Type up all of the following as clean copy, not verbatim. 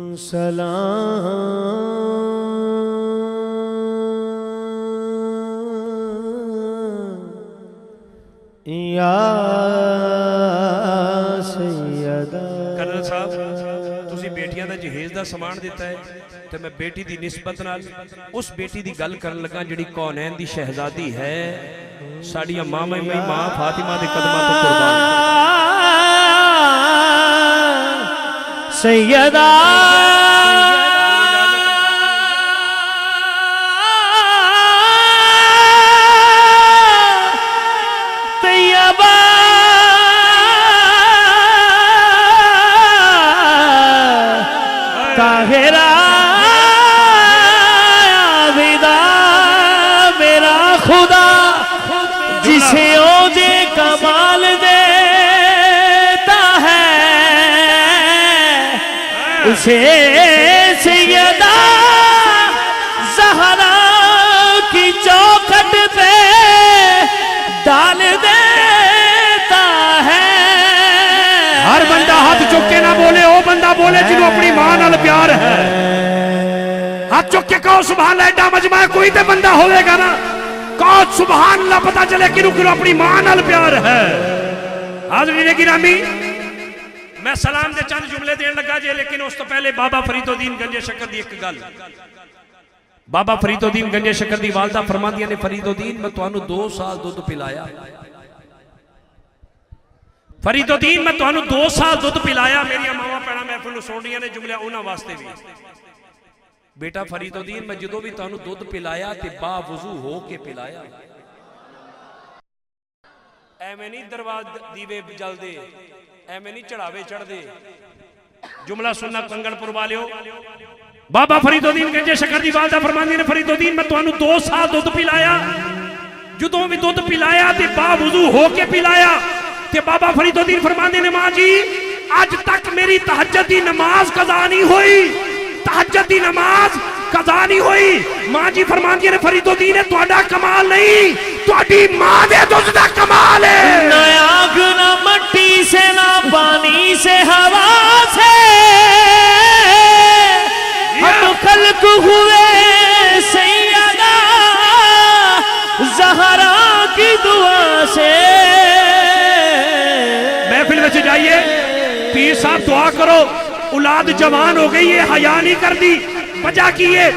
سلام یا سیدہ کرنل صاحب تسی بیٹیاں دا جہیز دا سامان دیتا ہے تے میں بیٹی دی نسبت نال اس بیٹی دی گل کرن لگا جڑی کونین دی شہزادی ہے ساڑی ماں فاطمہ دے قدمہ تو قربان سیدہ طیبہ طاہرہ عابدہ میرا خدا جسے اوج کمال دیتا ہے اسے سیدہ زہرا کی چوکھٹ پہ ڈال دیتا ہے۔ ہر بندہ ہاتھ چک کے نہ بولے او بندہ بولے جنہوں اپنی ماں نال پیار ہے۔ ہاتھ چک کے کہو سبحان اللہ ایڈا مجمع کوئی تے بندہ ہوئے گا نا کہو سبحان اللہ پتہ چلے کنوں اپنی ماں نال پیار ہے۔ حاضرین گرامی میں سلام دے چند جملے دین لگا جے لیکن اس تو پہلے بابا فرید الدین گنج شکر دی ایک گل بابا فرید الدین گنج شکر دی والدہ فرماندیاں نے فرید الدین میں توانو 2 سال دودھ پلایا فرید الدین میں توانو 2 سال دودھ پلایا میری ماما پیڑا محفل سونڈیاں نے جملے اونا واسطے بھی بیٹا فرید الدین میں جدو بھی توانو دودھ پلایا تے با وضو ہو کے پلایا اے میں نہیں درواز دیوے جل دے اے میں نہیں چڑھاوے چڑھ دے جملہ سننا کنگن پر والیو بابا فرید الدین گنج شکر دی والدہ فرماندی نے فرید الدین میں توانو 2 سال دودھ پلایا جدوں بھی دودھ پلایا تے با وضو ہو کے پلایا تے بابا فرید الدین فرماندی نے ماں جی آج تک میری تہجد دی نماز قضا نہیں ہوئی تہجد دی نماز قضا نہیں ہوئی ماں جی فرماندی نے فرید الدین تہاڈا کمال نہیں تہاڈی ماں دے دودھ دا کمال ہے۔ نہ آگ نہ مٹی سے نہ پانی سے ہوا سے ہم خلق ہوئے سیدہ زہرا کی دعا سے۔ محفل میں جائیے پیر صاحب دعا کرو اولاد جوان ہو گئی ہے حیا نہیں کر دی وجہ کی ہے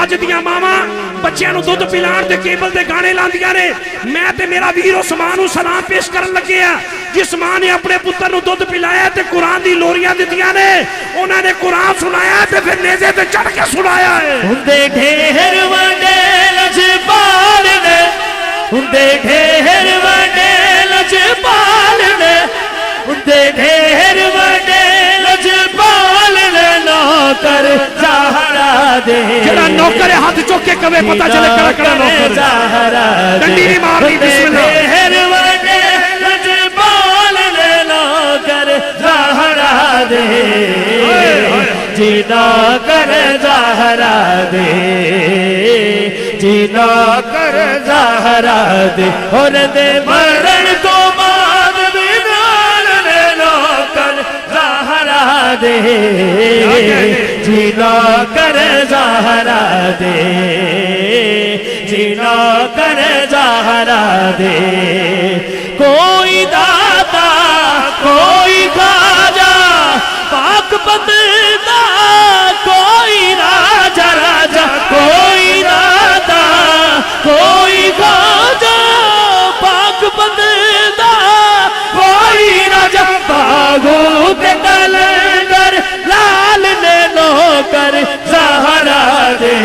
آج دیاں ماما بچیاں نو دودھ پلان دے کیبل دے گانے لاندیاں نے میں تے میرا ویر عثمان نو سلام پیش کرن لگے ہیں جس ماں نے اپنے پتر نو دودھ پلایا تے قرآن دی لوریاں دتیاں نے انہوں نے قرآن سنایا تے پھر نیزے تے چڑھ کے سنایا ہے۔ ہندے ڈھیر وڈے لجپال نے ہندے ڈھیر وڈے لجپال نے ہندے ڈھیر وڈے لجپال نے نوکر زہرا دے جڑا نوکر ہاتھ چوک کے کبے پتہ چلے کڑا کڑا نوکر زہرا دے ڈنڈی نہیں مارنی بسم اللہ ڈھیر وڈے لجپال نے نوکر زہرا دے جی نوکر زہرا دے جی نوکر زہرا دے اور دے مرن تو بعد بھی نال نے نوکر زہرا دے جی نوکر زہرا دے جی نوکر زہرا دے کوئی داتا کوئی خواجہ پاک بندہ کوئی راجہ راجہ کوئی داتا کوئی خواجہ پاک بندہ کوئی راجہ باغوں کے کلندر لال نے نوکر زہرا دے۔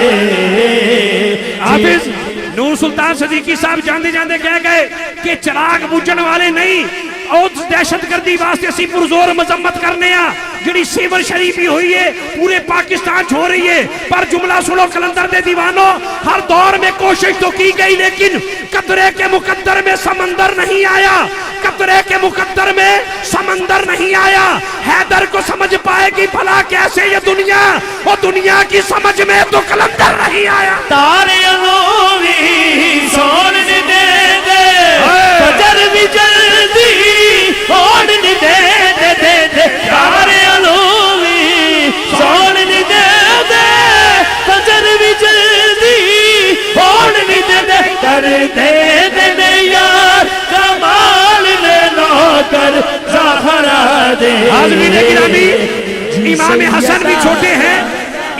حافظ نور سلطان صدیقی صاحب جاندے جاندے کہہ گئے کہ چراغ بجھن والے نہیں اور دہشت گردی واسطے اسی پرزور مذمت کرنے ہیں جڑی سیور شریفی ہوئی ہے پورے پاکستان چھو رہی ہے پر جملہ سنو کلندر دے دیوانوں ہر دور میں کوشش تو کی گئی لیکن قطرے کے مقدر میں سمندر نہیں آیا قطرے کے مقدر میں سمندر نہیں آیا حیدر کو سمجھ پائے گی بھلا کیسے یہ دنیا وہ دنیا کی سمجھ میں تو کلندر نہیں آیا۔ تارے انوی سون دے دے فجر بھی جلدی ہون دے دے دے دے تارے انوی سون हाज़रीन गिरामी, इमाम हसन भी छोटे हैं,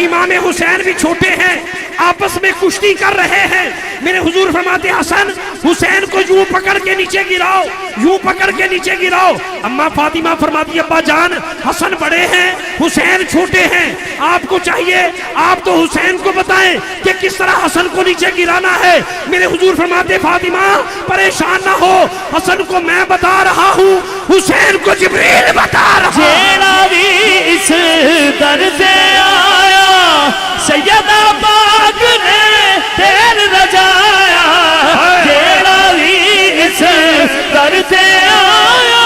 इमाम हुसैन भी छोटे हैं, आपस में कुश्ती कर रहे हैं। मेरे हुजूर फरमाते हसन हुसैन को यूं पकड़ के नीचे गिराओ, यूं पकड़ के नीचे गिराओ। अम्मा फातिमा फरमाती अब्बा जान हसन बड़े हैं हुसैन छोटे हैं, आपको चाहिए आप तो हुसैन को बताएं कि किस तरह हसन को नीचे गिराना है। मेरे हुजूर फरमाते फातिमा परेशान ना हो, हसन को मैं बता रहा हूँ, हुसैन को जिब्रील बता रहा। जेड़ा भी इस दर से आया सैयदा पाक ने तेर रजाया, जेड़ा भी इस दर से आया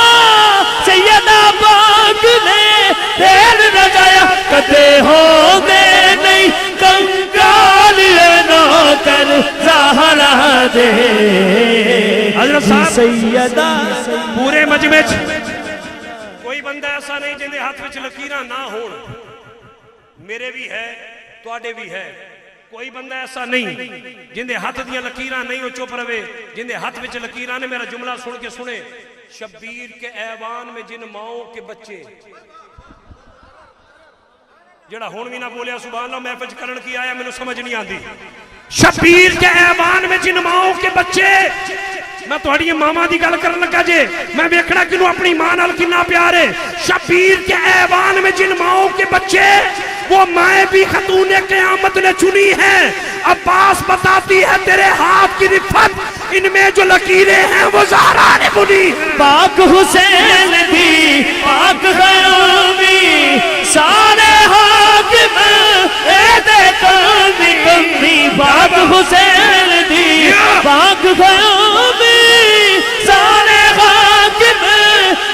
सैयदा पाक ने तेर रजाया। कदे हो दे नहीं कंगाल नौकर ज़हरा दे। हज़रत साहब सैयदा पूरे मजमे कोई बंदा ऐसा नहीं जिंदे हाथ में लकीरां ना होण, मेरे भी है तुहाडे भी है। कोई बंदा ऐसा नहीं जिंदे हाथ दियां लकीरां नहीं हो चुप रवे, जिंदे हाथ में लकीरां ने। मेरा जुमला सुन के सुने, शब्बीर के ऐवान में जिन माओ के बच्चे, जेड़ा हुण भी ना बोलिया सुभान अल्लाह महफिल च करन की आया मैनू समझ नहीं आती। शब्बीर के ऐवान में जिन माओ के बच्चे, मैं तुहाड़ी मामा दी गल करन लगा जे, मैं वेखना किनू अपनी मां नाल किन्ना प्यार है। शब्बीर के ऐवान में जिन माओ के बच्चे, वो माए भी खतूने क़यामत ने चुनी है। अब्बास बताती है तेरे हाथ की रिफ़त, इनमें जो लकीरें हैं वो ज़हरा ने बुनी है। पाक हुसैन भी पाक ग़यामी सारे हाकिम ऐदे कमी कमी। पाक हुसैन भी पाक ग़यामी सारे हाकिम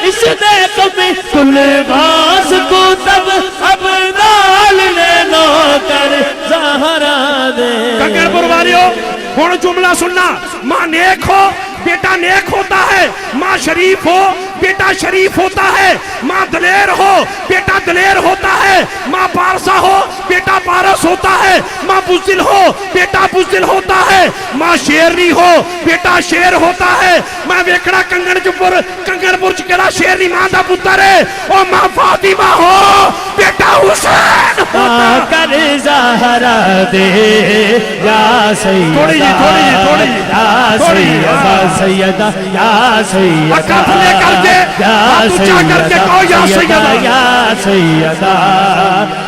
इस दे कमी। कुल बास को तब अब नाल ले लो कर ज़हरा दे। कंगड़पुर वालियों हुण जुमला सुनना, माँ नेक हो बेटा नेक होता है, माँ शरीफ हो बेटा शरीफ होता है, माँ दलेर हो बेटा दलेर होता है, माँ पारसा हो बेटा पारस होता है, माँ बुज़दिल हो बेटा बुज़दिल होता है, माँ शेरनी हो बेटा शेर होता है। मैं वेखड़ा कंगड़पुर च केड़ा शेरनी माँ दा पुत्तर है, और माँ फातिमा हो बेटा हुसैन कर ज़हरा दे। या सैयदा सैयदा या सैयदा या सैयदा या सैयदा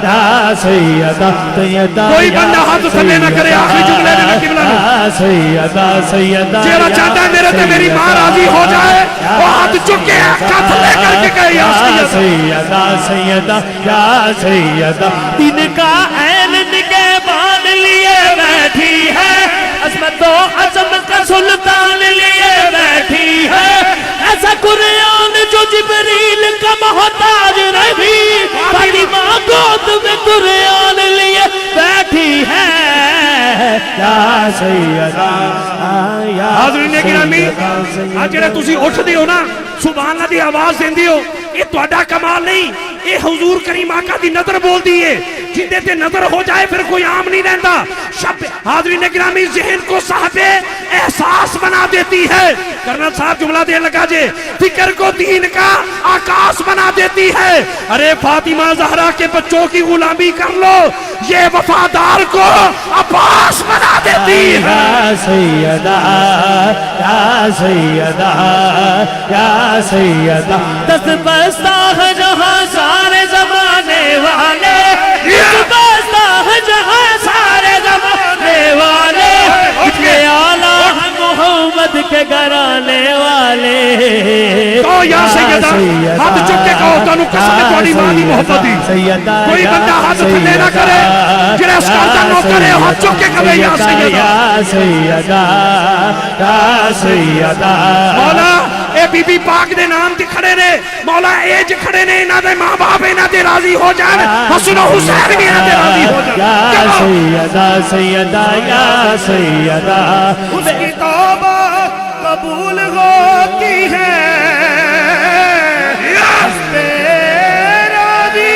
या सैयदा सैयदा। कोई बंदा हाथ थले ना करे आखिरी जुमले में किबला या सैयदा सैयदा। जेड़ा चाहता है मेरे ते मेरी मां राजी हो जाए वो हाथ चुक के हाथ ले करके कहे या सैयदा सैयदा या सैयदा। इनका ऐन निके बांध लिए बैठी है, अज़मत व अज़मत का सुल्तान लिए बैठी है। ऐसा कुरान जो जिब्रील का मोहताज नहीं, फातिमा गोद में कुरान लिए बैठी है। या सैयदा या हाज़रीन गिरामी, आज जेड़ा तुसी उठदे हो ना सुभान अल्लाह दी आवाज देंदे हो, ये तुहाडा कमाल नहीं, ये हुजूर करीम आका दी नजर बोलदी है। जिंदे ते नजर हो जाए फिर कोई आम नहीं रहता। हाज़रीन गिरामी ज़हन को साहबे एहसास बना देती है। कर्नल साहब जुमला दे लगा जे, फिक्र को दीन का आकाश बना देती है। अरे फातिमा ज़हरा के बच्चों की गुलामी कर लो, ये वफादार को अब्बास बना देती है। या सैयदा या सैयदा या सैयदा। दस बस्ता है जहाँ सारे ज़माने वाले, दस बस्ता है जहाँ सारे ज़माने वाले, इतने आला है मोहम्मद के घराने वाले। तो या सैयदा हाथ चुक के कहो तानू कसम है तुम्हारी मां दी मोहब्बत दी। कोई बंदा हाथ थले ना करे, जेड़ा उसका नौकर है हाथ चुक के कहे या सैयदा या सैयदा या सैयदा। मौला ए बीबी पाक दे नाम ते खड़े ने, मौला ए ज खड़े ने, इना दे मां बाप इना ते राजी हो जान, हसन हुसैन भी इना ते राजी हो जान। या सैयदा सैयदा या सैयदा। उसकी तौबा कबूल होती है, राजी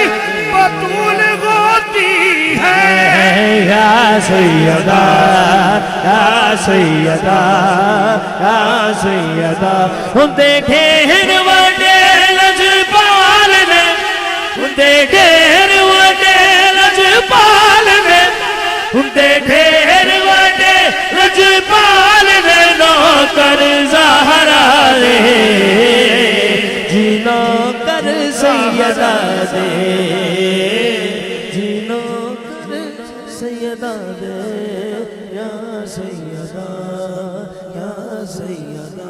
बतूल होती है। या सैयदा या सैयदा या सैयदा। हम देखे हैं बड़े लजपाल हुंदे ढेर वडे लजपाल ने हुंदे ढेर वडे लजपाल ने नौकर ज़हरा दे जी नौकर सैयदा दे जी नौकर सैयदा दे या सैयदा या सैयदा।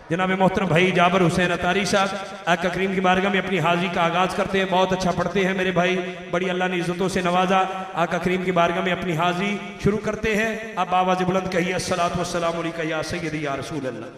जनाब मोहतरम भाई जाबर हुसैन अतारी साहब आका करीम की बारगाह में अपनी हाजिरी का आगाज करते हैं। बहुत अच्छा पढ़ते हैं मेरे भाई, बड़ी अल्लाह ने इज्जतों से नवाजा। आका करीम की बारगाह में अपनी हाजिरी शुरू करते हैं। अब आवाज़ बुलंद कहिए अस्सलातु वस्सलामु अलैका या सय्यदी या रसूल अल्लाह।